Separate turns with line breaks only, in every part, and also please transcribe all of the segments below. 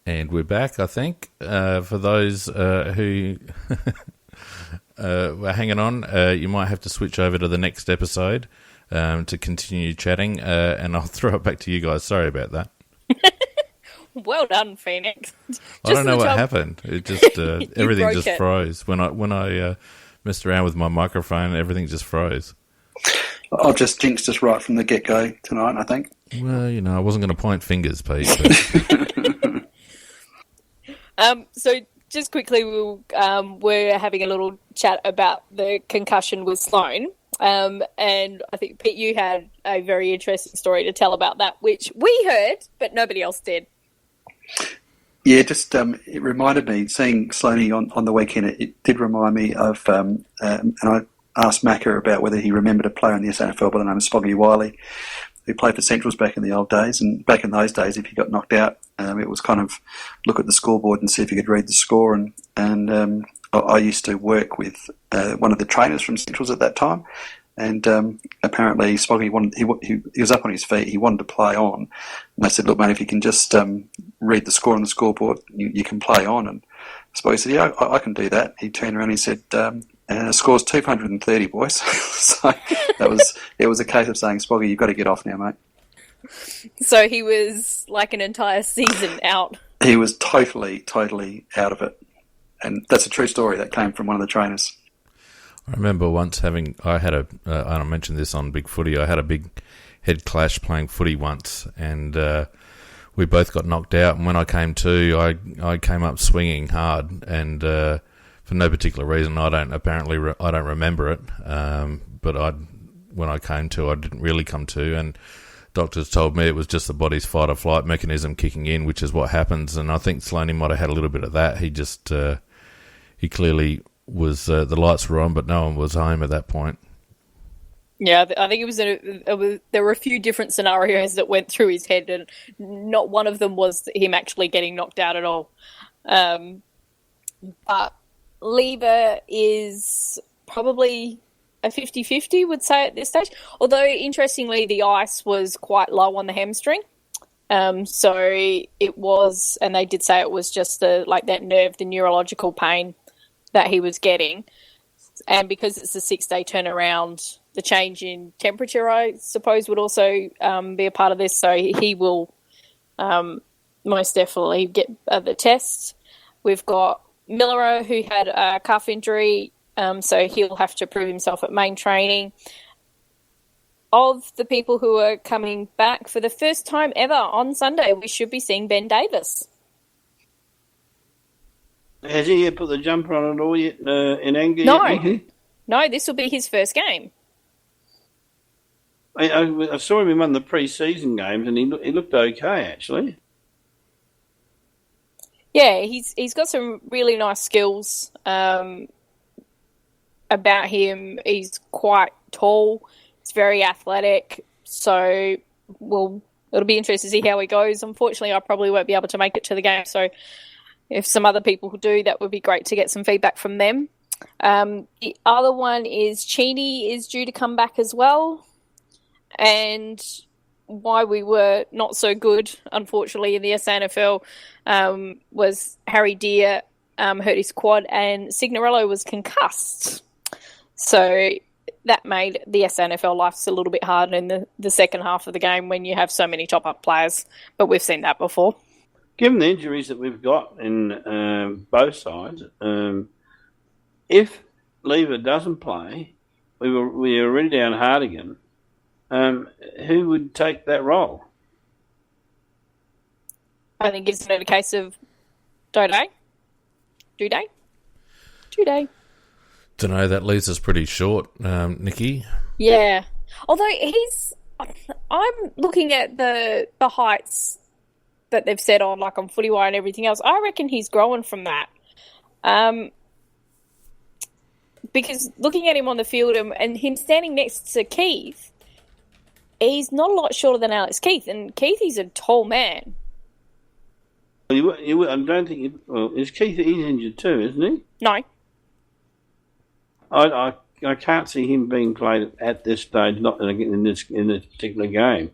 And we're back, I think. For those who were hanging on, you might have to switch over to the next episode to continue chatting, and I'll throw it back to you guys. Sorry about that.
Well done, Phoenix.
I don't know what happened. It just everything just froze when I messed around with my microphone. Everything just froze.
I've just jinxed us right from the get-go tonight, I think.
Well, I wasn't going to point fingers, Pete.
So just quickly, we're having a little chat about the concussion with Sloane. And I think, Pete, you had a very interesting story to tell about that, which we heard, but nobody else did.
Yeah, just it reminded me, seeing Sloaney on the weekend, it did remind me of, and I asked Macca about whether he remembered a player in the SNFL by the name of Spoggy Wiley, who played for Centrals back in the old days. And back in those days, if you got knocked out, it was kind of look at the scoreboard and see if you could read the score. And I used to work with one of the trainers from Centrals at that time. And apparently Spoggy he was up on his feet. He wanted to play on. And I said, look, mate, if you can just read the score on the scoreboard, you can play on. And Spoggy said, yeah, I can do that. He turned around and he said, and the score's 230, boys. So it was a case of saying, Spoggy, you've got to get off now, mate.
So he was like an entire season out.
He was totally out of it. And that's a true story. That came from one of the trainers.
I remember once and I mentioned this on Big Footy, I had a big head clash playing footy once, and we both got knocked out, and when I came to, I came up swinging hard, and for no particular reason, I don't remember it, but when I came to, I didn't really come to, and doctors told me it was just the body's fight or flight mechanism kicking in, which is what happens, and I think Sloaney might have had a little bit of that. He just, he clearly was, the lights were on, but no one was home at that point.
Yeah, I think there were a few different scenarios that went through his head, and not one of them was him actually getting knocked out at all. But Lever is probably a 50-50, would say, at this stage. Although, interestingly, the ice was quite low on the hamstring. So it was, and they did say it was just that nerve, the neurological pain that he was getting. And because it's a 6-day turnaround, the change in temperature, I suppose, would also be a part of this. So he will most definitely get the tests. We've got Miller, who had a calf injury, so he'll have to prove himself at main training. Of the people who are coming back for the first time ever on Sunday, we should be seeing Ben Davis.
Has he put the jumper on at all yet in anger?
No, this will be his first game.
I saw him in one of the pre-season games, and he looked okay, actually.
Yeah, he's got some really nice skills about him. He's quite tall. He's very athletic. So, it'll be interesting to see how he goes. Unfortunately, I probably won't be able to make it to the game, so if some other people who do, that would be great to get some feedback from them. The other one is Cheney is due to come back as well. And why we were not so good, unfortunately, in the SNFL was Harry Deer hurt his quad and Signorello was concussed. So that made the SNFL life a little bit harder in the second half of the game when you have so many top-up players. But we've seen that before.
Given the injuries that we've got in both sides, if Lever doesn't play, we are already down Hardigan. Who would take that role?
I think it's a case of Duday.
Don't know, that leaves us pretty short, Nikki.
Yeah. Although I'm looking at the heights that they've said on FootyWire and everything else. I reckon he's growing from that. Because looking at him on the field and him standing next to Keith, he's not a lot shorter than Alex Keith, and Keith is a tall man.
I don't think... is Keith injured too, isn't he?
No.
I can't see him being played at this stage, not in this particular game.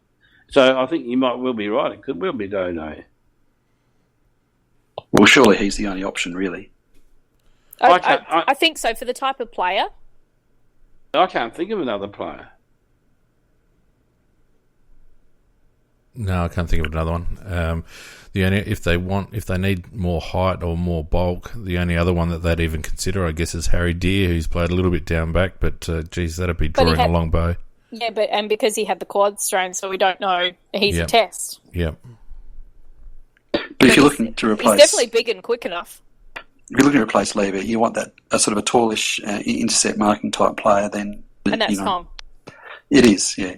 So I think you might well be right. It could well be Dono.
Well, surely he's the only option, really.
I think so for the type of player.
I can't think of another player.
No, I can't think of another one. The only if they need more height or more bulk, the only other one that they'd even consider, I guess, is Harry Deer, who's played a little bit down back. But geez, that'd be drawing a long bow.
Yeah, and because he had the quad strain, so we don't know. He's a test.
Yep.
But if you're looking to replace,
he's definitely big and quick enough.
If you're looking to replace Lever, you want that a sort of a tallish intercept marking type player. Then
and that's Tom.
It is, yeah.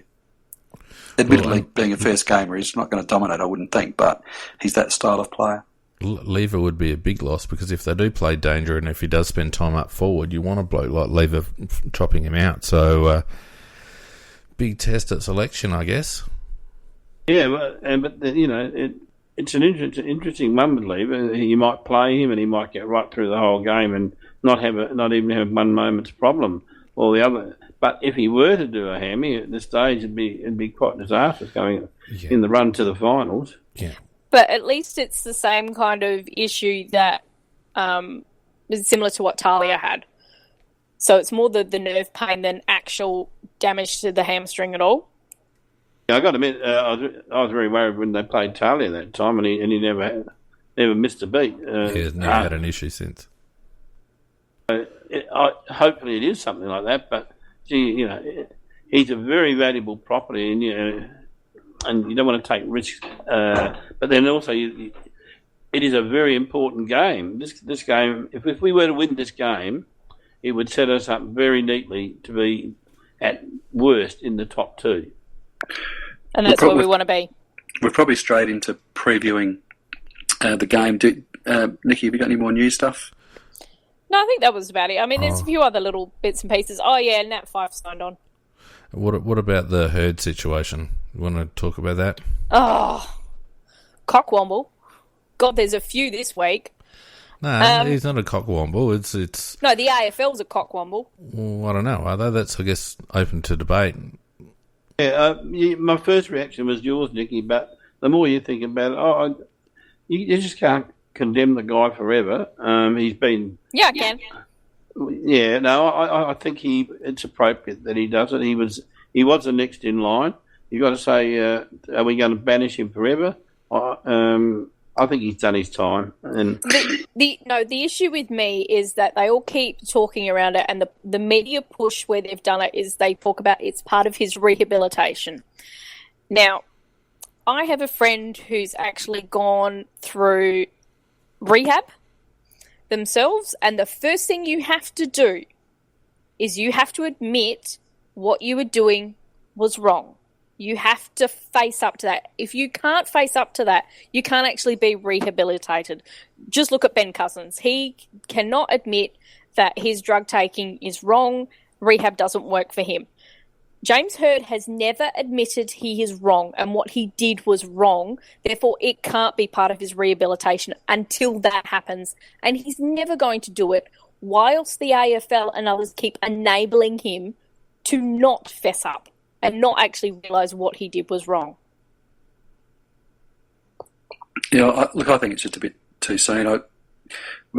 Admittedly, being a first gamer, he's not going to dominate, I wouldn't think, but he's that style of player.
Lever would be a big loss because if they do play danger and if he does spend time up forward, you want a bloke like Lever chopping him out. So, big test at selection, I guess.
Yeah, but it's an interesting one with Lever. You might play him and he might get right through the whole game and not even have one moment's problem or the other. But if he were to do a hammy at this stage, it'd be quite disastrous going in the run to the finals.
Yeah.
But at least it's the same kind of issue that is similar to what Talia had. So it's more the nerve pain than actual damage to the hamstring at all.
Yeah, I got to admit, I was very worried when they played Talia that time, and he never missed a beat.
He has never had an issue since.
Hopefully it is something like that, but gee, he's a very valuable property, and you don't want to take risks. But then also, it is a very important game. This game, if we were to win this game, it would set us up very neatly to be at worst in the top two.
And that's where we want to be.
We're probably straight into previewing the game. Nikki, have you got any more new stuff?
No, I think that was about it. I mean, there's a few other little bits and pieces. Oh, yeah, Nat 5 signed on.
What about the herd situation? You want to talk about that?
Oh, cockwomble. God, there's a few this week.
No, he's not a cockwomble. It's
No, the AFL's a cockwomble.
Well, I don't know. Are they? That's, I guess, open to debate.
Yeah, my first reaction was yours, Nicky, but the more you think about it, you just can't condemn the guy forever. He's been...
Yeah, I can.
Yeah, no, I think it's appropriate that he does it. He was the next in line. You've got to say, are we going to banish him forever? I think he's done his time. And
the issue with me is that they all keep talking around it, and the media push where they've done it is they talk about it's part of his rehabilitation. Now, I have a friend who's actually gone through rehab themselves, and the first thing you have to do is you have to admit what you were doing was wrong. You have to face up to that. If you can't face up to that, you can't actually be rehabilitated. Just look at Ben Cousins. He cannot admit that his drug taking is wrong. Rehab doesn't work for him. James Hird has never admitted he is wrong and what he did was wrong. Therefore, it can't be part of his rehabilitation until that happens. And he's never going to do it whilst the AFL and others keep enabling him to not fess up and not actually realise what he did was wrong.
Yeah, I think it's just a bit too soon. I'm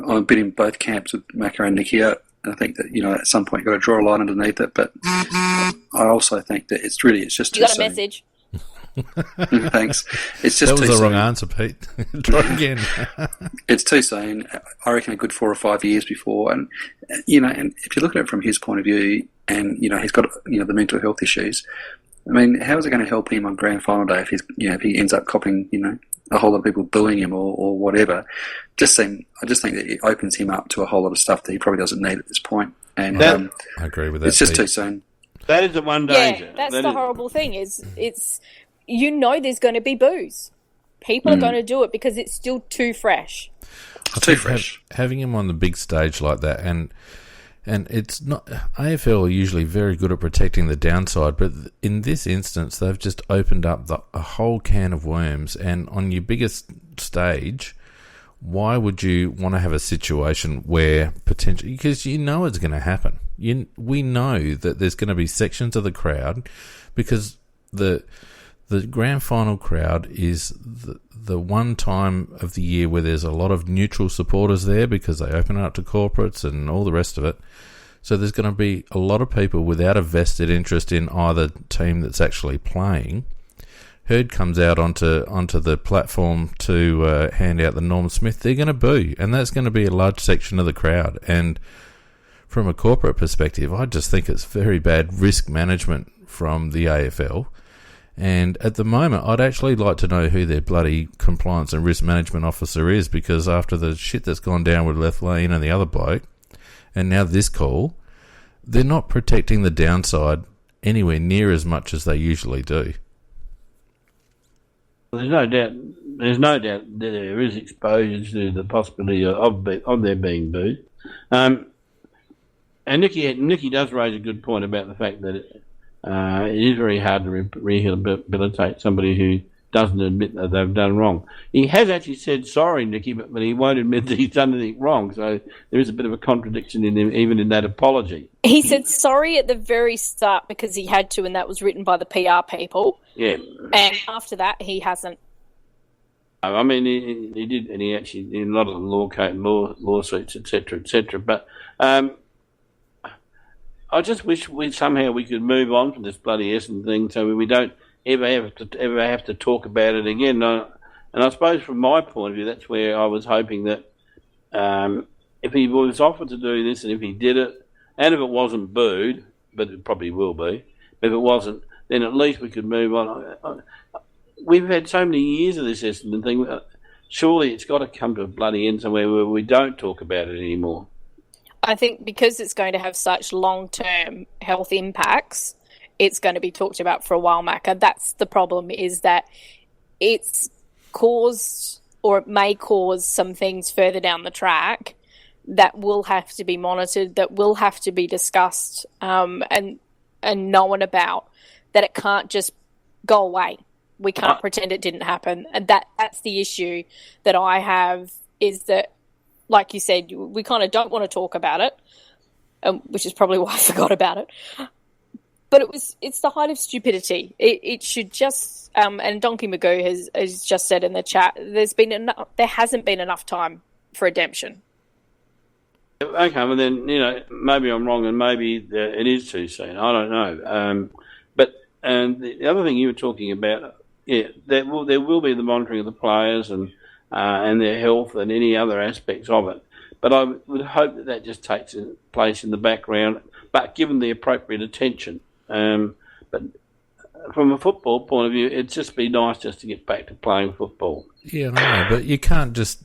a bit in both camps with Macca and Nicky. I think that, at some point you've got to draw a line underneath it, but I also think that it's just too soon.
You got a message?
Thanks. It's just
that was
too
the
soon.
wrong answer, Pete. Try again.
It's too soon. I reckon a good 4 or 5 years before, and and if you look at it from his point of view, and he's got the mental health issues. I mean, how is it going to help him on grand final day if he ends up copping a whole lot of people booing him or whatever? I just think that it opens him up to a whole lot of stuff that he probably doesn't need at this point. And
I agree with that.
It's just
Pete.
Too soon.
that is the one danger.
Yeah, that's the horrible thing is it's there's going to be boos. People are going to do it because it's still too fresh.
Too fresh.
Having him on the big stage like that, and it's not... AFL are usually very good at protecting the downside, but in this instance, they've just opened up a whole can of worms, and on your biggest stage, why would you want to have a situation where potentially... Because it's going to happen. We know that there's going to be sections of the crowd, because the grand final crowd is the one time of the year where there's a lot of neutral supporters there because they open it up to corporates and all the rest of it. So there's going to be a lot of people without a vested interest in either team that's actually playing. Herd comes out onto the platform to hand out the Norm Smith. They're going to boo, and that's going to be a large section of the crowd. And from a corporate perspective, I just think it's very bad risk management from the AFL. And at the moment, I'd actually like to know who their bloody compliance and risk management officer is, because after the shit that's gone down with Lethlean and the other bloke, and now this call, they're not protecting the downside anywhere near as much as they usually do.
There's no doubt that there is exposure to the possibility of there being booed. And Nicky does raise a good point about the fact that it is very hard to rehabilitate somebody who doesn't admit that they've done wrong. He has actually said sorry, Nicky, but he won't admit that he's done anything wrong. So there is a bit of a contradiction in him, even in that apology.
He said sorry at the very start because he had to, and that was written by the PR people.
Yeah.
And after that, he hasn't.
I mean, he did, and he actually did a lot of lawsuits, etc. But I just wish we could move on from this bloody Essendon thing, so we don't ever have to talk about it again. And I suppose from my point of view, that's where I was hoping that if he was offered to do this, and if he did it, and if it wasn't booed, but it probably will be, but if it wasn't, then at least we could move on. We've had so many years of this Essendon thing. Surely it's got to come to a bloody end somewhere where we don't talk about it anymore.
I think because it's going to have such long-term health impacts, it's going to be talked about for a while, Macca. That's the problem, is that it's caused, or it may cause, some things further down the track that will have to be monitored, that will have to be discussed and known about, that it can't just go away. We can't pretend it didn't happen. And that's the issue that I have, is that, like you said, we kind of don't want to talk about it, which is probably why I forgot about it. But it's the height of stupidity. It should just, and Donkey Magoo has just said in the chat, there hasn't been enough time for redemption.
Okay, well then, maybe I'm wrong, and maybe it is too soon. I don't know. But the other thing you were talking about, there will be the monitoring of the players and their health and any other aspects of it. But I would hope that just takes place in the background, but given the appropriate attention. But from a football point of view, it'd just be nice just to get back to playing football.
Yeah, I know, but you can't just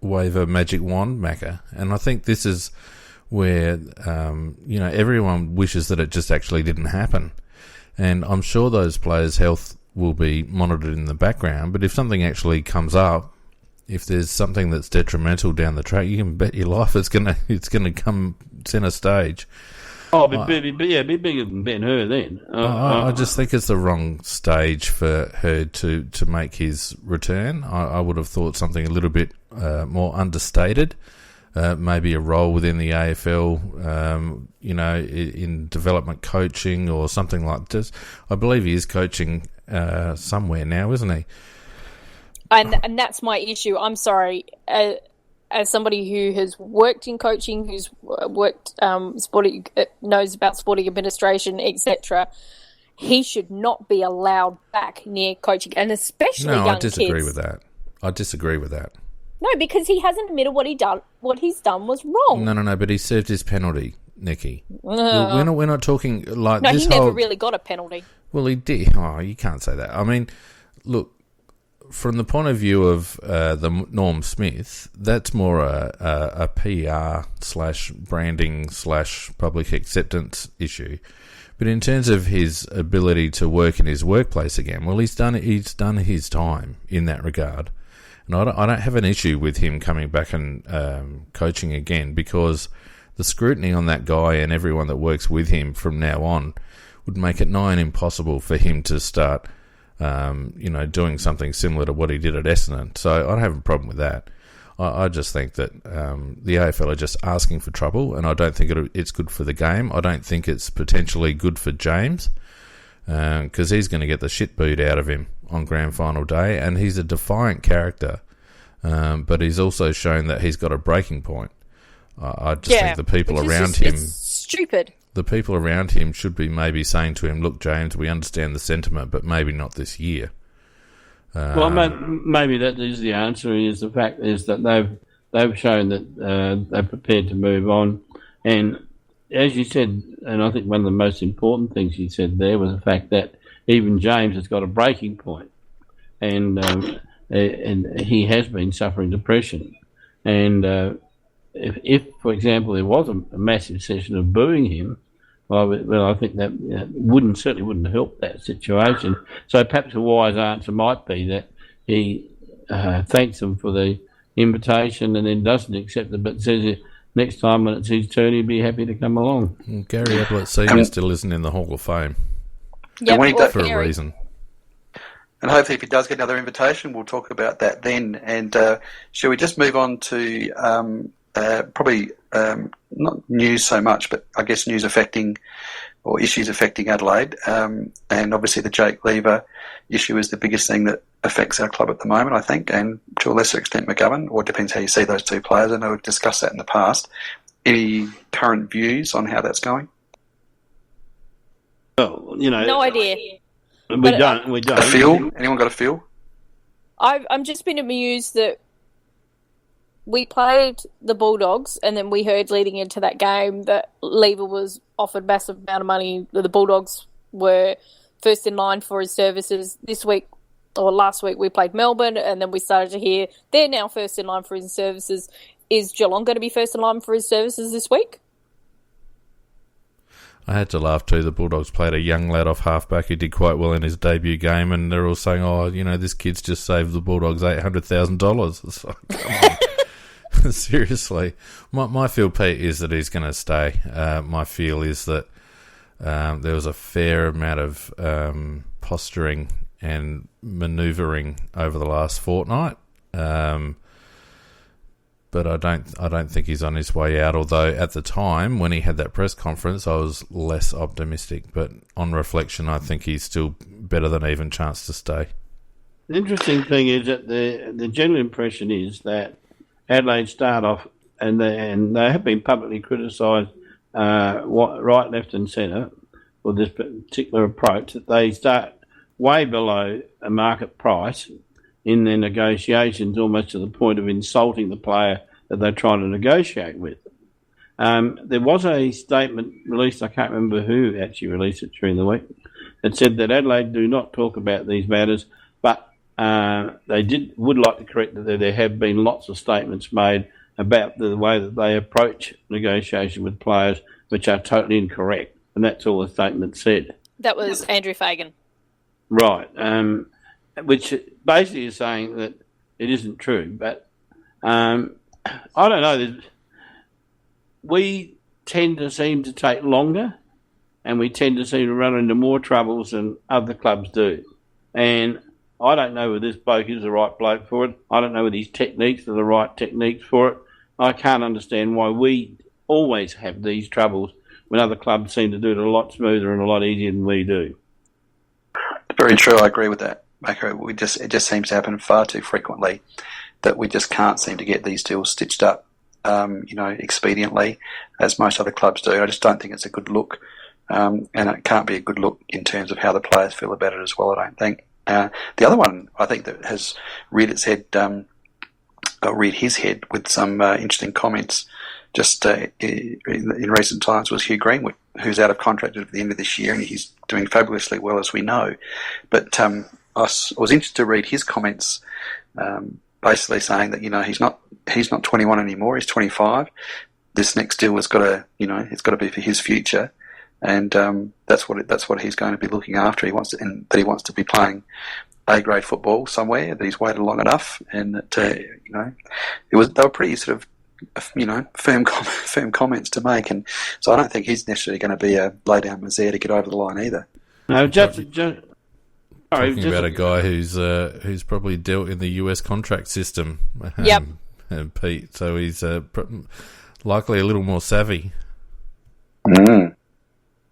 wave a magic wand, Macca. And I think this is where, everyone wishes that it just actually didn't happen. And I'm sure those players' health will be monitored in the background, but if something actually comes up, if there's something that's detrimental down the track, you can bet your life it's gonna come centre stage.
Oh, be bigger than Ben Hur then.
I just think it's the wrong stage for Hurd to make his return. I would have thought something a little bit more understated. Maybe a role within the AFL, in development coaching or something like this. I believe he is coaching somewhere now, isn't he?
And that's my issue. I'm sorry. As somebody who has worked in coaching, who's worked sporting, knows about sporting administration, etc., he should not be allowed back near coaching, and especially young kids.
No, I disagree with that.
No, because he hasn't admitted what he's done was wrong.
No, but he served his penalty, Nikki. We're not talking like
no,
this.
He never really got a penalty.
Well, he did. Oh, you can't say that. I mean, look, from the point of view of the Norm Smith, that's more a PR/branding/public acceptance issue. But in terms of his ability to work in his workplace again, well, he's done his time in that regard. And I don't have an issue with him coming back and coaching again, because the scrutiny on that guy and everyone that works with him from now on would make it nigh and impossible for him to start, doing something similar to what he did at Essendon. So I don't have a problem with that. I just think that the AFL are just asking for trouble, and I don't think it's good for the game. I don't think it's potentially good for James. because he's going to get the shit beat out of him on grand final day, and he's a defiant character, but he's also shown that he's got a breaking point. I just think the people around him...
It's stupid.
The people around him should be maybe saying to him, look, James, we understand the sentiment, but maybe not this year.
Well, maybe that is the answer. Is the fact is that they've shown that they're prepared to move on, and as you said, and I think one of the most important things you said there was the fact that even James has got a breaking point, and he has been suffering depression, and if for example there was a massive session of booing him, well, I think that certainly wouldn't help that situation. So perhaps a wise answer might be that he thanks them for the invitation and then doesn't accept it, but says next time when it's his turn, he'd be happy to come along.
Gary Ablett Senior still isn't in the Hall of Fame. For a reason.
And hopefully if he does get another invitation, we'll talk about that then. And shall we just move on to probably not news so much, but I guess news affecting or issues affecting Adelaide. And obviously the Jake Lever issue is the biggest thing that affects our club at the moment, I think, and to a lesser extent McGovern, or it depends how you see those two players. I know we've discussed that in the past. Any current views on how that's going?
Well,
no idea.
We don't.
A feel? Anyone got a feel?
I'm just been amused that we played the Bulldogs, and then we heard leading into that game that Lever was offered massive amount of money. The Bulldogs were first in line for his services. This week, or last week, we played Melbourne, and then we started to hear they're now first in line for his services. Is Geelong going to be first in line for his services this week?
I had to laugh too. The Bulldogs played a young lad off halfback who did quite well in his debut game, and they're all saying, this kid's just saved the Bulldogs $800,000. It's like, come on. Seriously. My feel, Pete, is that he's going to stay. My feel is that there was a fair amount of posturing and manoeuvring over the last fortnight. But I don't think he's on his way out, although at the time when he had that press conference I was less optimistic, but on reflection I think he's still better than even chance to stay.
The interesting thing is that the general impression is that Adelaide start off, and they have been publicly criticised right, left and centre for this particular approach, that they start way below a market price in their negotiations, almost to the point of insulting the player that they're trying to negotiate with. There was a statement released, I can't remember who actually released it during the week, that said that Adelaide do not talk about these matters, but they would like to correct that there have been lots of statements made about the way that they approach negotiation with players, which are totally incorrect, and that's all the statement said.
That was Andrew Fagan.
Right, which basically is saying that it isn't true, but I don't know. We tend to seem to take longer, and we tend to seem to run into more troubles than other clubs do. And I don't know whether this bloke is the right bloke for it. I don't know whether his techniques are the right techniques for it. I can't understand why we always have these troubles when other clubs seem to do it a lot smoother and a lot easier than we do.
Very true. I agree with that, Mako. It just seems to happen far too frequently that we just can't seem to get these deals stitched up, expediently, as most other clubs do. I just don't think it's a good look, and it can't be a good look in terms of how the players feel about it as well, I don't think. The other one I think that has reared its head, reared his head with some interesting comments just in recent times was Hugh Greenwood, who's out of contract at the end of this year, and he's doing fabulously well, as we know. But I was interested to read his comments, basically saying that he's not 21 anymore; he's 25. This next deal has got to it's got to be for his future. And that's what he's going to be looking after. He wants to be playing A-grade football somewhere. That he's waited long enough, and that they were pretty sort of firm comments to make. And so I don't think he's necessarily going to be a lay down misère to get over the line either.
No,
talking about a guy who's probably dealt in the US contract system.
Yep.
Pete. So he's likely a little more savvy.
Mm.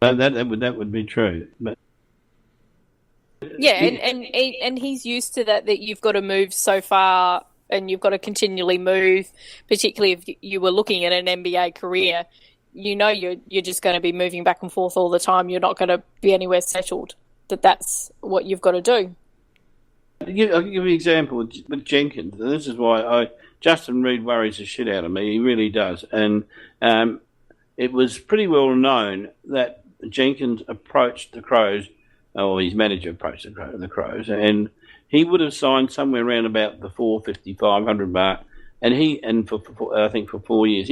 That would be true, but
Yeah, and he's used to that you've got to move so far and you've got to continually move, particularly if you were looking at an NBA career. You're just going to be moving back and forth all the time. You're not going to be anywhere settled. That's what you've got to do.
I'll give you an example with Jenkins. And this is why Justin Reed worries the shit out of me. He really does. And it was pretty well known that Jenkins approached the Crows, or his manager approached the Crows, and he would have signed somewhere around about the 450-500 mark. And for I think for 4 years,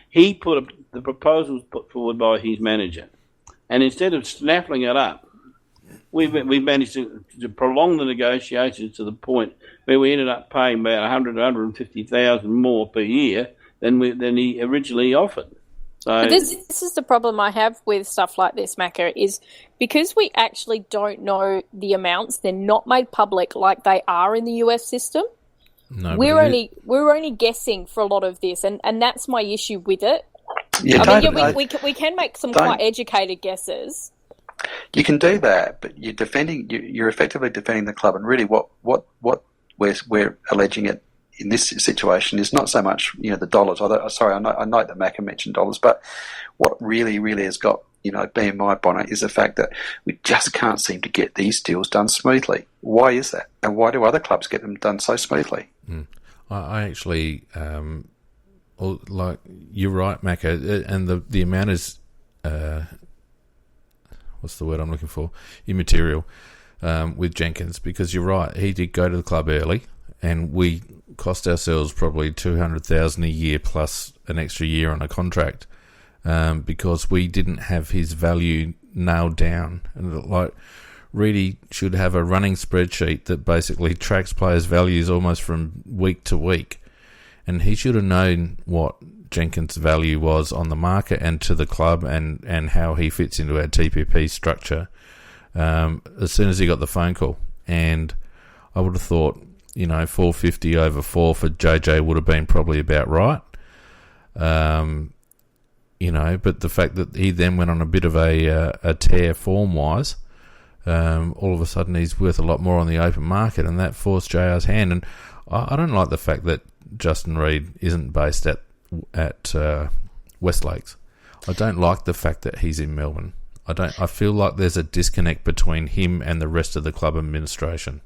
he put the proposals put forward by his manager, and instead of snaffling it up, we managed to prolong the negotiations to the point where we ended up paying about 150,000 more per year than he originally offered. So
but this is the problem I have with stuff like this, Macca, is because we actually don't know the amounts. They're not made public like they are in the US system.
No,
we're only guessing for a lot of this, and that's my issue with it.
Yeah,
we can make some quite educated guesses.
You can do that, but you're effectively defending the club, and really what we're alleging it in this situation is not so much the dollars. Although, sorry, I note that Macca mentioned dollars, but what really has got being my bonnet is the fact that we just can't seem to get these deals done smoothly. Why is that? And why do other clubs get them done so smoothly?
I actually, like you're right, Macca, and the amount is, what's the word I'm looking for? Immaterial with Jenkins, because you're right. He did go to the club early, and we cost ourselves probably $200,000 a year plus an extra year on a contract. Because we didn't have his value nailed down. And Reedy should have a running spreadsheet that basically tracks players' values almost from week to week. And he should have known what Jenkins' value was on the market and to the club, and how he fits into our TPP structure as soon as he got the phone call. And I would have thought, 450 over 4 for JJ would have been probably about right. But the fact that he then went on a bit of a tear form-wise, all of a sudden he's worth a lot more on the open market, and that forced JR's hand. And I don't like the fact that Justin Reed isn't based at Westlakes. I don't like the fact that he's in Melbourne. I feel like there's a disconnect between him and the rest of the club administration.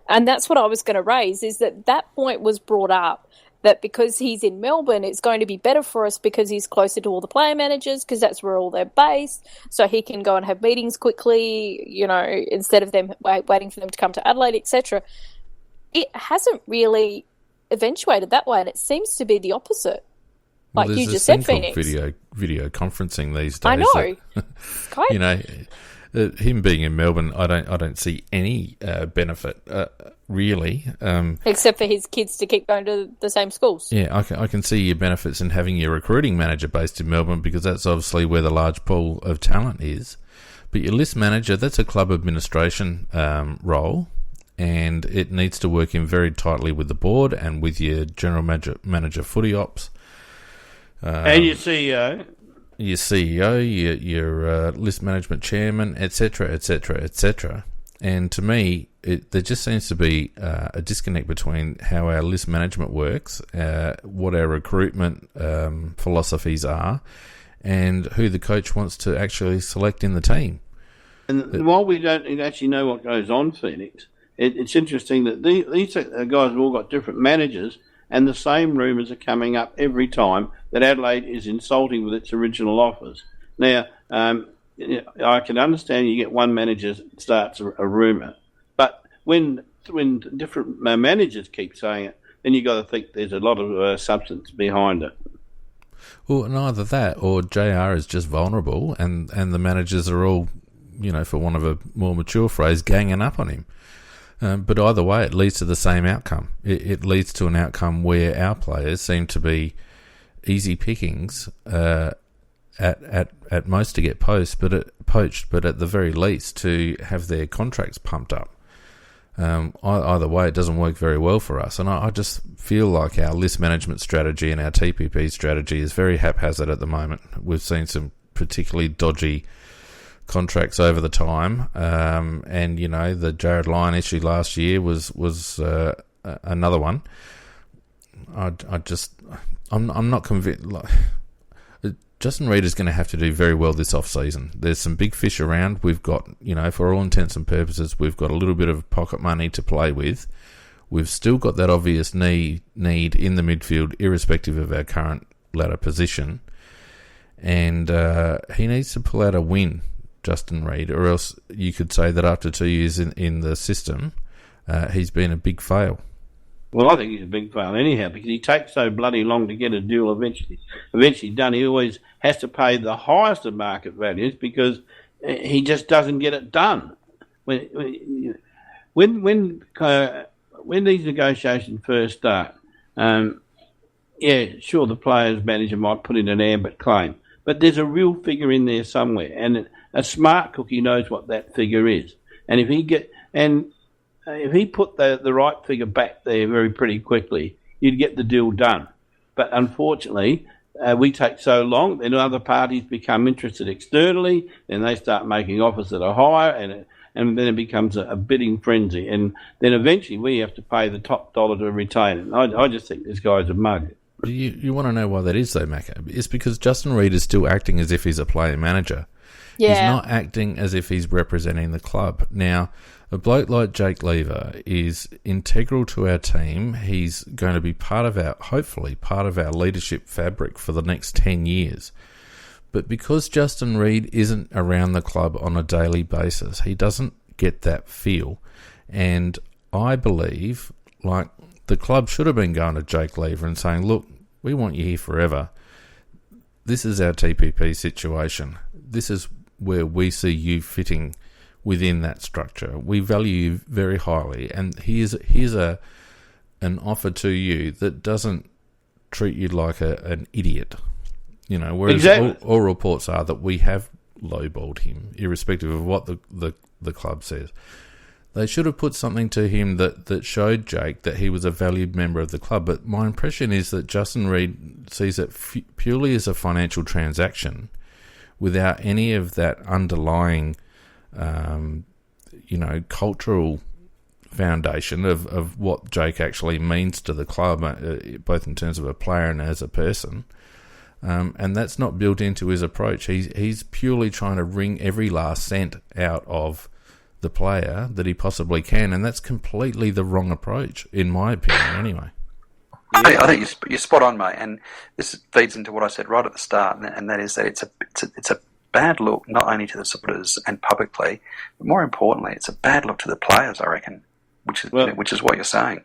And that's what I was going to raise, is that point was brought up, that because he's in Melbourne, it's going to be better for us because he's closer to all the player managers, because that's where all they're based, so he can go and have meetings quickly, instead of them waiting for them to come to Adelaide, etc. It hasn't really eventuated that way, and it seems to be the opposite. Like you just said, Phoenix.
Video conferencing these days.
I know.
Him being in Melbourne, I don't see any benefit really.
Except for his kids to keep going to the same schools.
Yeah, I can see your benefits in having your recruiting manager based in Melbourne, because that's obviously where the large pool of talent is. But your list manager, that's a club administration role, and it needs to work in very tightly with the board and with your general manager footy ops.
And your CEO.
Your CEO, your list management chairman, etc., etc., etc. And to me, there just seems to be a disconnect between how our list management works, what our recruitment philosophies are, and who the coach wants to actually select in the team.
And while we don't actually know what goes on, Phoenix, it's interesting that these guys have all got different managers, and the same rumours are coming up every time that Adelaide is insulting with its original offers. Now, I can understand you get one manager starts a rumour, but when different managers keep saying it, then you got to think there's a lot of substance behind it.
Well, neither that or JR is just vulnerable, and the managers are all, for want of a more mature phrase, ganging up on him. But either way, it leads to the same outcome. It leads to an outcome where our players seem to be easy pickings at most to get poached, but at the very least to have their contracts pumped up. Either way, it doesn't work very well for us. And I just feel like our list management strategy and our TPP strategy is very haphazard at the moment. We've seen some particularly dodgy contracts over the time. And, you know, the Jared Lyon issue last year was another one. I'm not convinced. Justin Reid is going to have to do very well this off-season. There's some big fish around. We've got, you know, for all intents and purposes, we've got a little bit of pocket money to play with. We've still got that obvious need in the midfield, irrespective of our current ladder position. And he needs to pull out a win, Justin Reid, or else you could say that after 2 years in the system, he's been a big fail.
Well, I think he's a big fail anyhow, because he takes so bloody long to get a deal eventually done. He always has to pay the highest of market values because he just doesn't get it done. When these negotiations first start, yeah, sure, the players' manager might put in an ambit claim, but there's a real figure in there somewhere, and a smart cookie knows what that figure is. And if he put the right figure back there very pretty quickly, you'd get the deal done. But unfortunately, we take so long, then other parties become interested externally, then they start making offers that are higher, and then it becomes a bidding frenzy. And then eventually we have to pay the top dollar to retain it. And I just think this guy's a mug.
You want to know why that is, though, Macca? It's because Justin Reid is still acting as if he's a player manager.
Yeah.
He's not acting as if he's representing the club. Now, a bloke like Jake Lever is integral to our team. He's going to be hopefully part of our leadership fabric for the next 10 years. But because Justin Reid isn't around the club on a daily basis, he doesn't get that feel. And I believe, like, the club should have been going to Jake Lever and saying, look, we want you here forever. This is our TPP situation. This is where we see you fitting within that structure. We value you very highly, and here's an offer to you that doesn't treat you like an idiot. You know, whereas
exactly.
all reports are that we have lowballed him, irrespective of what the club says. They should have put something to him that showed Jake that he was a valued member of the club. But my impression is that Justin Reid sees it purely as a financial transaction, without any of that underlying, cultural foundation of what Jake actually means to the club, both in terms of a player and as a person. And that's not built into his approach. He's purely trying to wring every last cent out of the player that he possibly can, and that's completely the wrong approach, in my opinion, anyway.
I think you're spot on, mate, and this feeds into what I said right at the start, and that is that it's a bad look not only to the supporters and publicly, but more importantly, it's a bad look to the players, I reckon, which is what you're saying.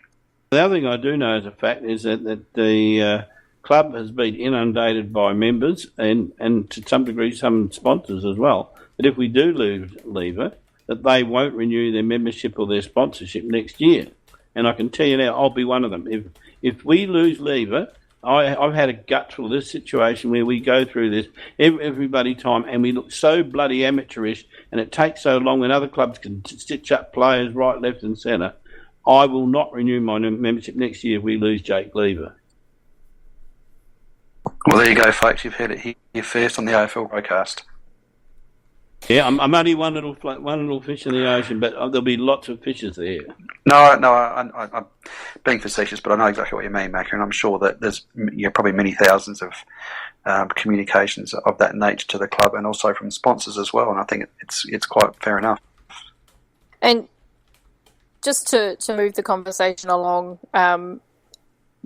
The other thing I do know as a fact is that the club has been inundated by members and to some degree some sponsors as well, that if we do lose Lever, that they won't renew their membership or their sponsorship next year. And I can tell you now, I'll be one of them. If we lose Lever, I've had a gutful of this situation where we go through this every bloody time and we look so bloody amateurish, and it takes so long when other clubs can stitch up players right, left and centre. I will not renew my membership next year if we lose Jake Lever.
Well, there you go, folks. You've heard it here first on the AFL broadcast.
Yeah, I'm only one little fish in the ocean, but there'll be lots of fishes there.
No, I'm being facetious, but I know exactly what you mean, Macca, and I'm sure that there's probably many thousands of communications of that nature to the club, and also from sponsors as well. And I think it's quite fair enough.
And just to move the conversation along,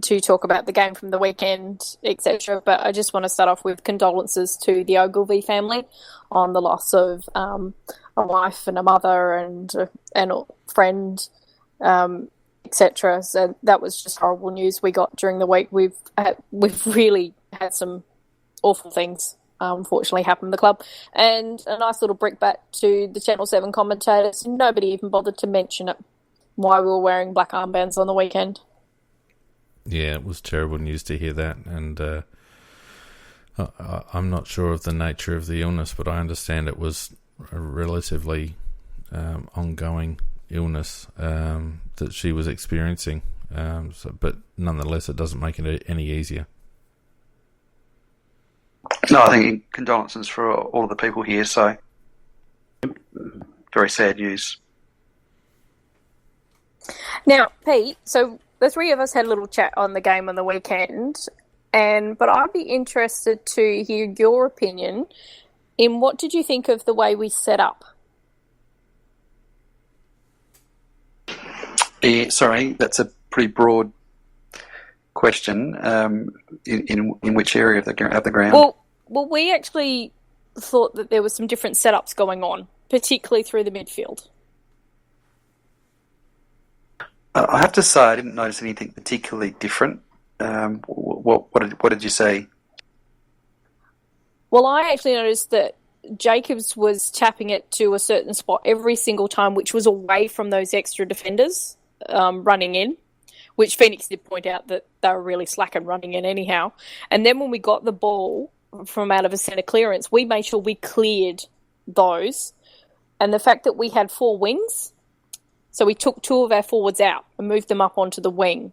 to talk about the game from the weekend, etc. But I just want to start off with condolences to the Ogilvy family on the loss of a wife and a mother and a friend, etc. So that was just horrible news we got during the week. We've really had some awful things unfortunately happen in the club, and a nice little brickbat to the Channel 7 commentators. Nobody even bothered to mention it, why we were wearing black armbands on the weekend.
Yeah, it was terrible news to hear that, and I'm not sure of the nature of the illness, but I understand it was a relatively ongoing illness that she was experiencing. But nonetheless, it doesn't make it any easier.
No, I think condolences for all of the people here. So, Very sad news.
Now, Pete, so the three of us had a little chat on the game on the weekend, but I'd be interested to hear your opinion in what did you think of the way we set up?
Sorry, that's a pretty broad question. In which area of the ground?
Well, we actually thought that there was some different setups going on, particularly through the midfield.
I have to say I didn't notice anything particularly different. What did you say?
Well, I actually noticed that Jacobs was tapping it to a certain spot every single time, which was away from those extra defenders running in, which Phoenix did point out that they were really slack and running in anyhow. And then when we got the ball from out of a centre clearance, we made sure we cleared those. And the fact that we had 4 wings, so we took 2 of our forwards out and moved them up onto the wing.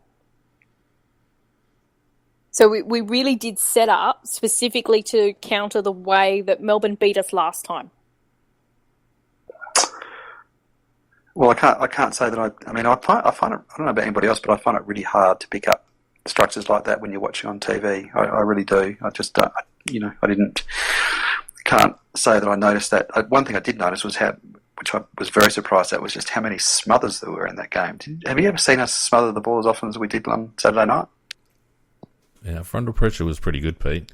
So we really did set up specifically to counter the way that Melbourne beat us last time.
Well, I can't say that I find it, I don't know about anybody else, but I find it really hard to pick up structures like that when you're watching on TV. I really do. I just don't, can't say that I noticed that. One thing I did notice was which I was very surprised at, was just how many smothers there were in that game. Have you ever seen us smother the ball as often as we did on Saturday night?
Yeah, frontal pressure was pretty good, Pete.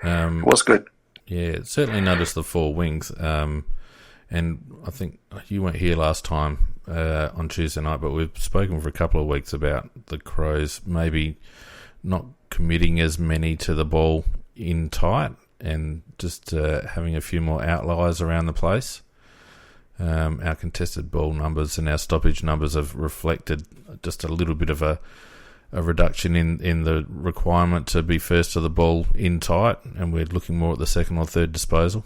It was good.
Yeah, certainly noticed the 4 wings. And I think you weren't here last time on Tuesday night, but we've spoken for a couple of weeks about the Crows maybe not committing as many to the ball in tight and just having a few more outliers around the place. Our contested ball numbers and our stoppage numbers have reflected just a little bit of a reduction in the requirement to be first to the ball in tight, and we're looking more at the second or third disposal.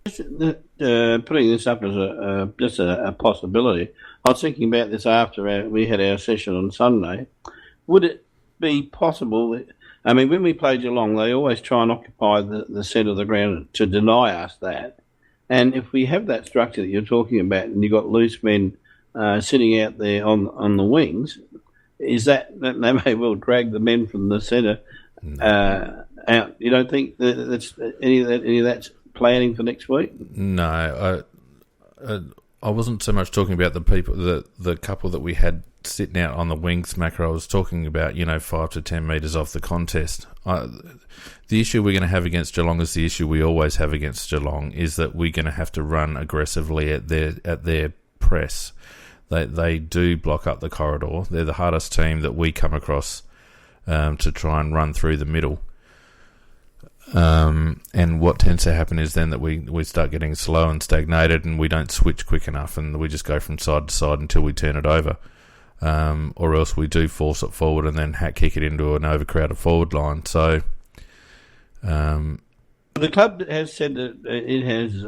Putting this up as just a possibility, I was thinking about this after we had our session on Sunday. Would it be possible? I mean, when we play Geelong, they always try and occupy the centre of the ground to deny us that. And if we have that structure that you're talking about, and you've got loose men sitting out there on the wings, is that they may well drag the men from the centre out? You don't think that's any of that's planning for next week?
No, I wasn't so much talking about the people, the couple that we had sitting out on the wings, Macca. I was talking about 5 to 10 metres off the contest. The issue we're going to have against Geelong is the issue we always have against Geelong, is that we're going to have to run aggressively at their press. They do block up the corridor. They're the hardest team that we come across to try and run through the middle. And what tends to happen is then that we start getting slow and stagnated, and we don't switch quick enough, and we just go from side to side until we turn it over. Or else we do force it forward and then kick it into an overcrowded forward line. So
the club has said that it has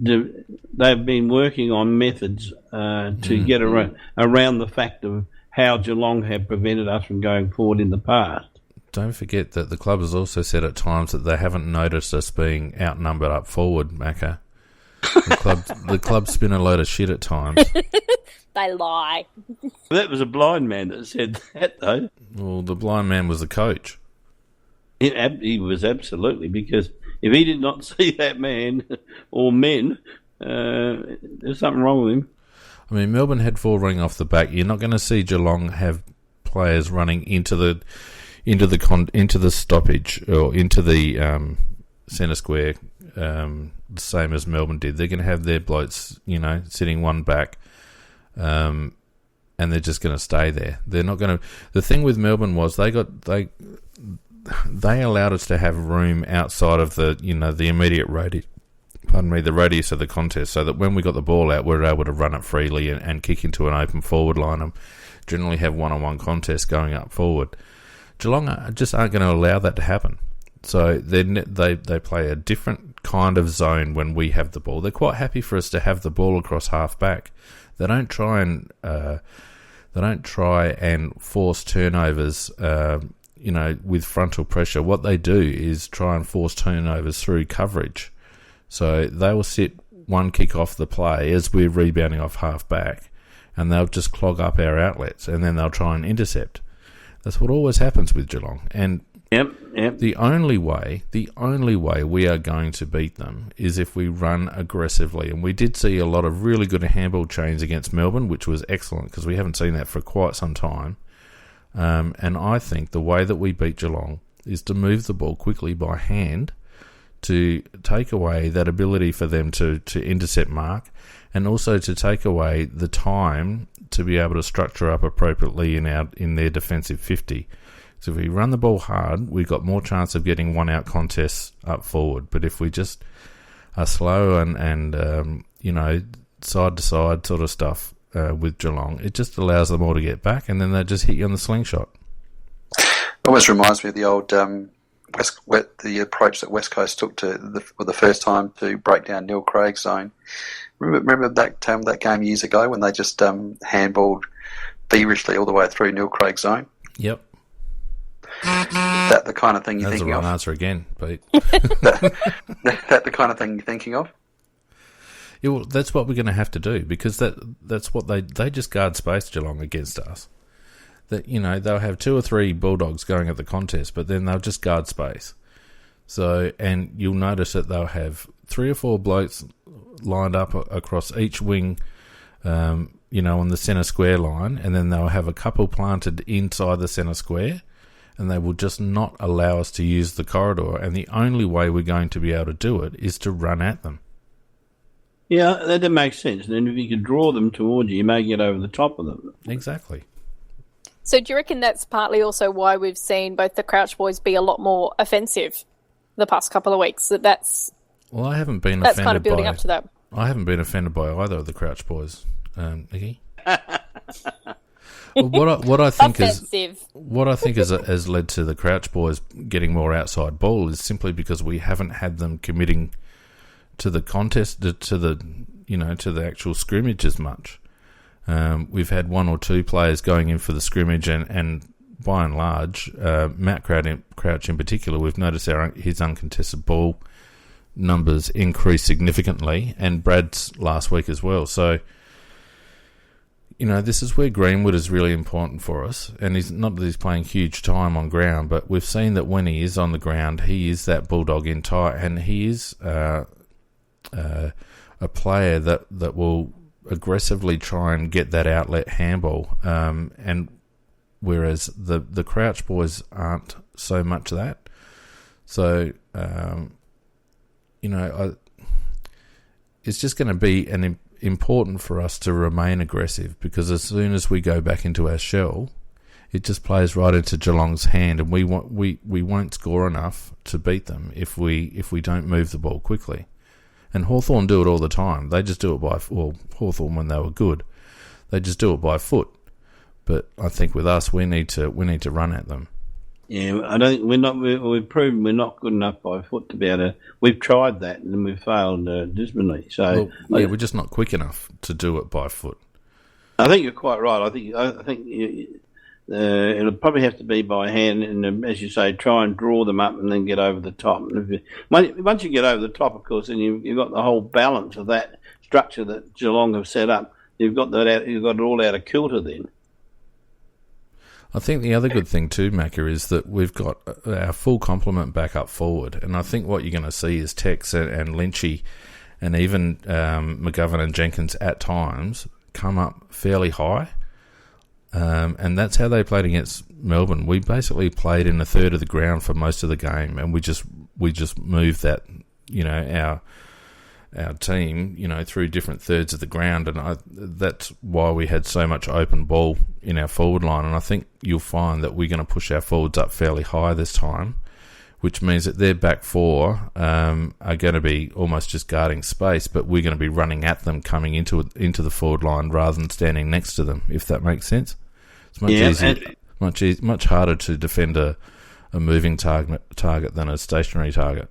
they've been working on methods to get around the fact of how Geelong have prevented us from going forward in the past.
Don't forget that the club has also said at times that they haven't noticed us being outnumbered up forward, Macca. The club spin a load of shit at times.
They lie.
That was a blind man that said that, though.
Well, the blind man was the coach.
He was absolutely, because if he did not see that man or men, there's something wrong with him.
I mean, Melbourne had 4 running off the back. You're not going to see Geelong have players running into the stoppage or into the centre square, the same as Melbourne did. They're going to have their blokes, sitting one back, and they're just going to stay there. They're not going to. The thing with Melbourne was they allowed us to have room outside of the immediate radius. Pardon me, the radius of the contest, so that when we got the ball out, we were able to run it freely and kick into an open forward line and generally have one-on-one contests going up forward. Geelong just aren't going to allow that to happen. So they play a different kind of zone when we have the ball. They're quite happy for us to have the ball across half back. They don't try and force turnovers. With frontal pressure. What they do is try and force turnovers through coverage. So they will sit one kick off the play as we're rebounding off half back, and they'll just clog up our outlets, and then they'll try and intercept. That's what always happens with Geelong. And
Yep.
the only way we are going to beat them is if we run aggressively. And we did see a lot of really good handball chains against Melbourne, which was excellent because we haven't seen that for quite some time. And I think the way that we beat Geelong is to move the ball quickly by hand, to take away that ability for them to intercept mark, and also to take away the time to be able to structure up appropriately in their defensive 50. So if we run the ball hard, we've got more chance of getting one-out contests up forward. But if we just are slow and side-to-side sort of stuff with Geelong, it just allows them all to get back, and then they just hit you on the slingshot.
Almost reminds me of the old the approach that West Coast took for the first time to break down Neil Craig's zone. Remember that game years ago when they just handballed feverishly all the way through Neil Craig's zone?
Yep.
Is that the kind of thing you're thinking of?
That's the wrong answer again, Pete.
that the kind of thing you're thinking of?
Yeah, well, that's what we're going to have to do, because that's what they just guard space, Geelong, against us. That, they'll have 2 or 3 Bulldogs going at the contest, but then they'll just guard space. So, and you'll notice that they'll have 3 or 4 blokes lined up across each wing, on the centre square line, and then they'll have a couple planted inside the centre square, and they will just not allow us to use the corridor. And the only way we're going to be able to do it is to run at them.
Yeah, that makes sense. And then if you could draw them towards you may get over the top of them.
Exactly.
So do you reckon that's partly also why we've seen both the Crouch boys be a lot more offensive the past couple of weeks?
Well, I haven't been
that's kind of building up to that.
I haven't been offended by either of the Crouch boys, Nikki. Well, what I think has led to the Crouch boys getting more outside ball is simply because we haven't had them committing to the contest, to the actual scrimmage as much. We've had 1 or 2 players going in for the scrimmage, and by and large, Matt Crouch in particular, we've noticed his uncontested ball numbers increase significantly, and Brad's last week as well. So, this is where Greenwood is really important for us, and he's not that he's playing huge time on ground, but we've seen that when he is on the ground, he is that bulldog in tight, and he is a player that will aggressively try and get that outlet handball, and whereas the Crouch boys aren't so much that. So, it's just going to be important for us to remain aggressive, because as soon as we go back into our shell, it just plays right into Geelong's hand, and we won't score enough to beat them if we don't move the ball quickly. And Hawthorn do it all the time. They just do it Hawthorn when they were good, they just do it by foot. But I think with us, we need to run at them.
Yeah, I don't think we've proven we're not good enough by foot to be able to. We've tried that and we've failed dismally. So
we're just not quick enough to do it by foot.
I think you're quite right. I think it'll probably have to be by hand, and as you say, try and draw them up and then get over the top. And once you get over the top, of course, then you've got the whole balance of that structure that Geelong have set up. You've got it all out of kilter then.
I think the other good thing too, Macca, is that we've got our full complement back up forward, and I think what you're going to see is Tex and Lynchy and even McGovern and Jenkins at times come up fairly high, and that's how they played against Melbourne. We basically played in a third of the ground for most of the game, and we just moved that, our team, through different thirds of the ground, and that's why we had so much open ball in our forward line. And I think you'll find that we're going to push our forwards up fairly high this time, which means that their back four are going to be almost just guarding space, but we're going to be running at them coming into the forward line rather than standing next to them, if that makes sense. It's much easier, much harder to defend a moving target than a stationary target.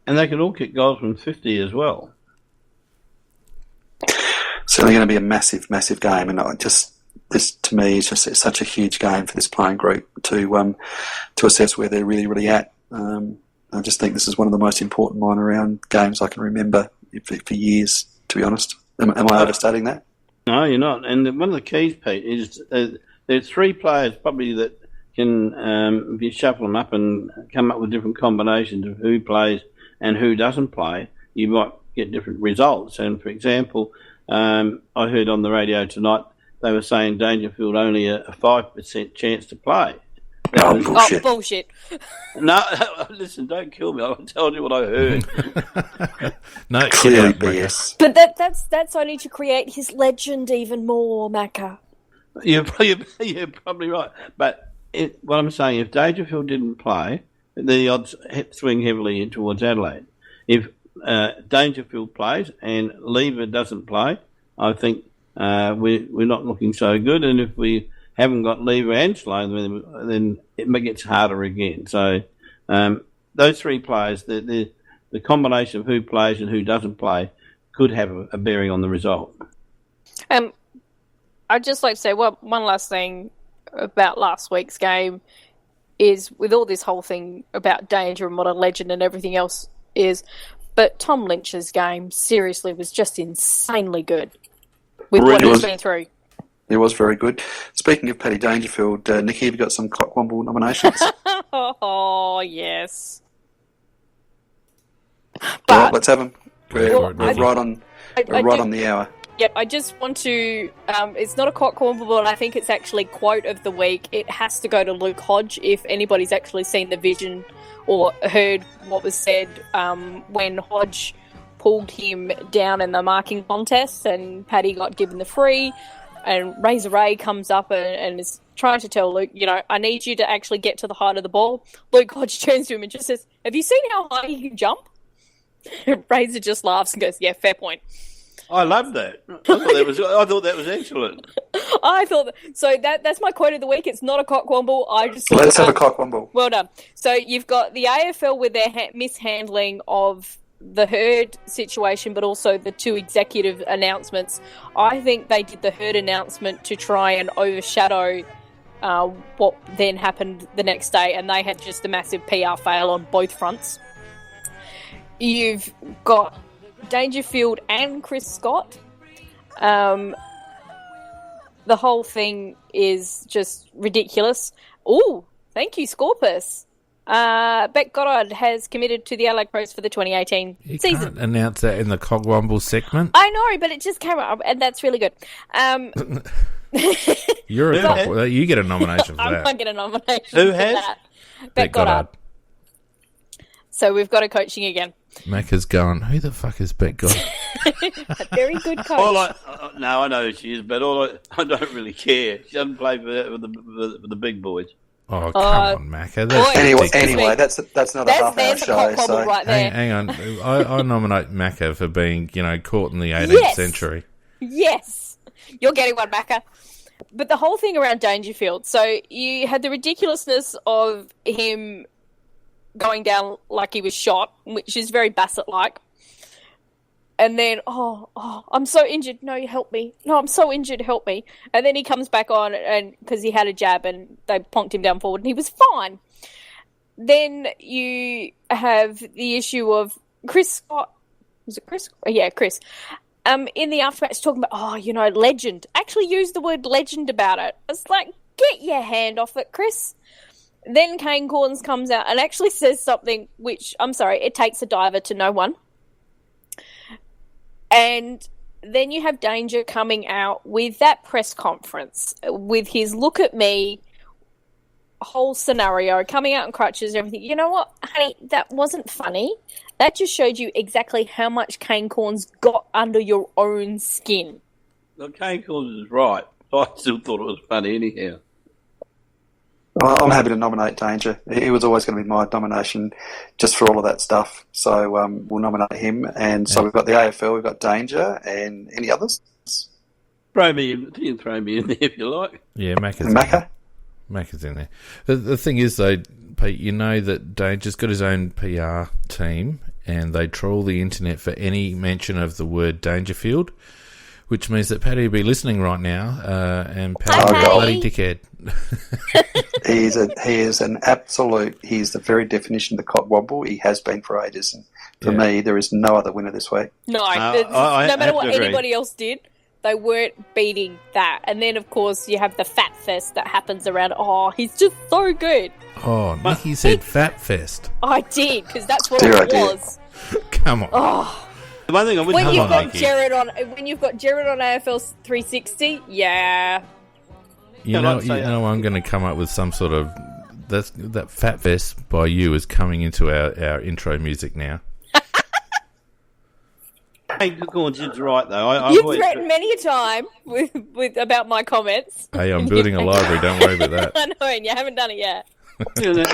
And they can all kick goals from 50 as well.
Certainly going to be a massive, massive game, and this to me is just such a huge game for this playing group to assess where they're really, really at. I just think this is one of the most important minor round games I can remember for years, to be honest. Am I overstating that?
No, you're not. And one of the keys, Pete, is there's 3 players probably that can, if you shuffle them up and come up with different combinations of who plays and who doesn't play, you might get different results. And, for example, I heard on the radio tonight they were saying Dangerfield only a 5% chance to play.
Bullshit.
Oh, bullshit.
No, listen, don't kill me. I'm telling you what I heard.
No,
Clearly
get out, Macca.
BS.
But that's only to create his legend even more, Macca.
You're probably right. But what I'm saying, if Dangerfield didn't play, the odds swing heavily towards Adelaide. If Dangerfield plays and Lever doesn't play, I think we're not looking so good. And if we haven't got Lever and Sloan, then it gets harder again. So those 3 players, the combination of who plays and who doesn't play could have a bearing on the result.
I'd just like to say one last thing about last week's game is with all this whole thing about Danger and what a legend and everything else is, but Tom Lynch's game seriously was just insanely good with what he's been through.
It was very good. Speaking of Paddy Dangerfield, Nikki, have you got some Cockwomble nominations?
Oh, yes.
All
But
right, let's have them. We're
Well,
right on the hour.
Yep, I just want to... it's not a Cockwomble, but I think it's actually quote of the week. It has to go to Luke Hodge if anybody's actually seen the vision or heard what was said when Hodge pulled him down in the marking contest and Paddy got given the free. And Razor Ray comes up and is trying to tell Luke, I need you to actually get to the height of the ball. Luke Hodge turns to him and just says, have you seen how high he can jump? Razor just laughs and goes, yeah, fair point.
I love that. I thought that was excellent.
So that's my quote of the week. It's not a Cockwomble.
Let's have a Cockwomble.
Well done. So you've got the AFL with their mishandling of the Herd situation, but also the 2 executive announcements. I think they did the Herd announcement to try and overshadow what then happened the next day, and they had just a massive PR fail on both fronts. You've got Dangerfield and Chris Scott. The whole thing is just ridiculous. Oh, thank you, Scorpus. Beck Goddard has committed to the Adelaide Crows for the 2018
You
season.
can't announce that in the Cogwomble segment.
I know, but it just came up, and that's really good.
You get a nomination for
I
that.
might get a nomination
Who
for
has?
that. Beck Goddard. So we've got a coaching again.
Macca's going, who the fuck is Beck Goddard?
A very good coach.
No, I know who she is, but I don't really care. She doesn't play for the big boys.
Oh, come on, Macca. That's
Anyway,
ridiculous.
that's not a half-hour
There's a
show.
Cockwomble
So
right there.
Hang on. I nominate Macca for being, caught in the 18th century.
Yes. You're getting one, Macca. But the whole thing around Dangerfield, so you had the ridiculousness of him going down like he was shot, which is very Bassett-like. And then, I'm so injured. No, you help me. No, I'm so injured. Help me. And then he comes back on, and because he had a jab, and they plonked him down forward, and he was fine. Then you have the issue of Chris Scott. Was it Chris? Yeah, Chris. In the aftermatch, talking about, legend. Actually, use the word legend about it. It's like, get your hand off it, Chris. Then Kane Corns comes out and actually says something which, I'm sorry, it takes a diver to know one. And then you have Danger coming out with that press conference, with his look at me, whole scenario, coming out in crutches and everything. You know what, honey, that wasn't funny. That just showed you exactly how much Kane Corns got under your own skin.
Well, Kane Corns is right. I still thought it was funny anyhow.
I'm happy to nominate Danger. He was always going to be my nomination just for all of that stuff. So we'll nominate him. And so we've got the AFL, we've got Danger, and any others?
Throw me in there if you like.
Yeah, Macca's
And
in
Macca?
there. Macca's in there. The thing is, though, Pete, you know that Danger's got his own PR team, and they trawl the internet for any mention of the word Dangerfield, which means that Paddy will be listening right now, and Paddy,
Hi, Paddy.
bloody dickhead.
He is an absolute. He is the very definition of the codwobble. He has been for ages. And for me, there is no other winner this week.
No,
I
no matter
have
what
to agree.
anybody else did, they weren't beating that. And then, of course, you have the fat fest that happens around. Oh, he's just so good.
Oh, Nikki said Fat Fest.
I did, because that's what
Dear
it
idea.
was.
Come on.
Oh,
The one thing I would
when
Come
you've
on,
got
Nikki.
Jared on, AFL 360, yeah.
You
I'd
know,
like to say
you know, I'm going to come up with some sort of that Fat Fest by you is coming into our intro music now.
Hey, Gordon's right though. I've
You've
always,
threatened many a time with about my comments.
Hey, I'm building a library. Don't worry about that.
I know, and you haven't done it yet.
I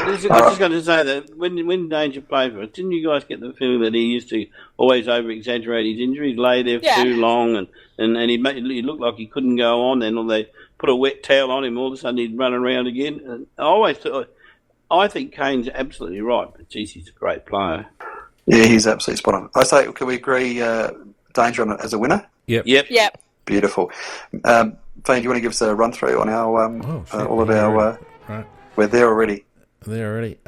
was just going to say that when Danger played for us, didn't you guys get the feeling that he used to always over exaggerate his injuries, lay there for too long, and he looked like he couldn't go on, then they put a wet towel on him, all of a sudden he'd run around again. And I always thought, I think Kane's absolutely right, but geez, he's a great player.
Yeah, he's absolutely spot on. I say, can we agree Danger on it as a winner?
Yep.
Yep.
Beautiful. Fane, do you want to give us a run through on our all of our?
Right.
We're there already.
There already.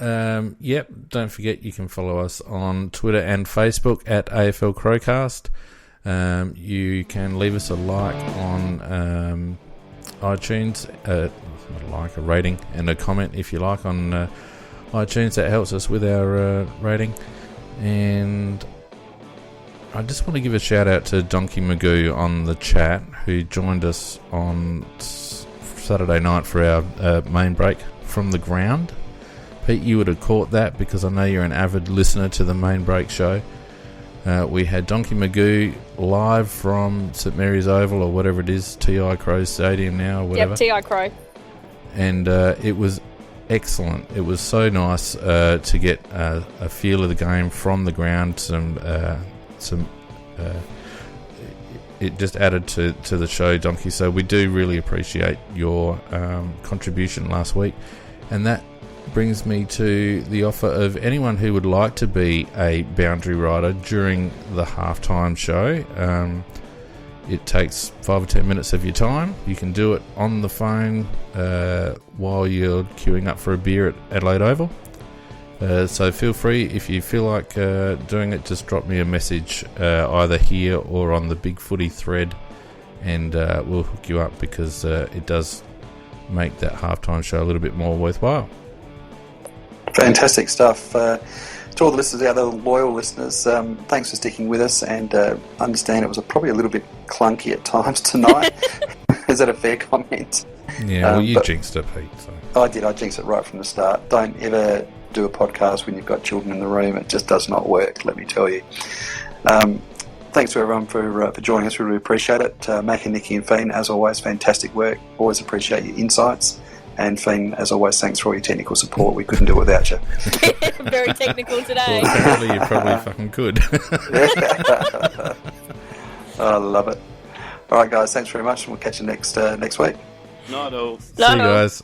Yep. Don't forget you can follow us on Twitter and Facebook at AFL Crowcast. You can leave us a like on iTunes, not a rating and a comment if you like on iTunes. That helps us with our rating. And I just want to give a shout out to Donkey Magoo on the chat, who joined us on Saturday night for our main break from the ground. Pete, you would have caught that because I know you're an avid listener to the main break show. We had Donkey Magoo live from St Mary's Oval or whatever it is, TI Crow Stadium now or whatever.
Yep, T.I. Crow.
And it was excellent. It was so nice to get a feel of the game from the ground. It just added to the show, Donkey. So we do really appreciate your contribution last week. And that brings me to the offer of anyone who would like to be a boundary rider during the halftime show. It takes 5 or 10 minutes of your time. You can do it on the phone while you're queuing up for a beer at Adelaide Oval. So feel free, if you feel like doing it, just drop me a message either here or on the Big Footy thread, and we'll hook you up because it does make that halftime show a little bit more worthwhile.
Fantastic stuff. To all the listeners out there, the loyal listeners, thanks for sticking with us, and understand it was probably a little bit clunky at times tonight. Is that a fair comment?
Yeah, well, you jinxed it, Pete. So.
I did. I jinxed it right from the start. Don't ever do a podcast when you've got children in the room. It just does not work, let me tell you. Thanks to everyone for joining us. We really appreciate it. Mac and Nikki and Fane, as always, fantastic work. Always appreciate your insights. And Fane, as always, thanks for all your technical support. We couldn't do it without you.
Very technical today.
Well, apparently you probably fucking could.
I love it. All right, guys, thanks very much, and we'll catch you next week.
Not all.
See you guys.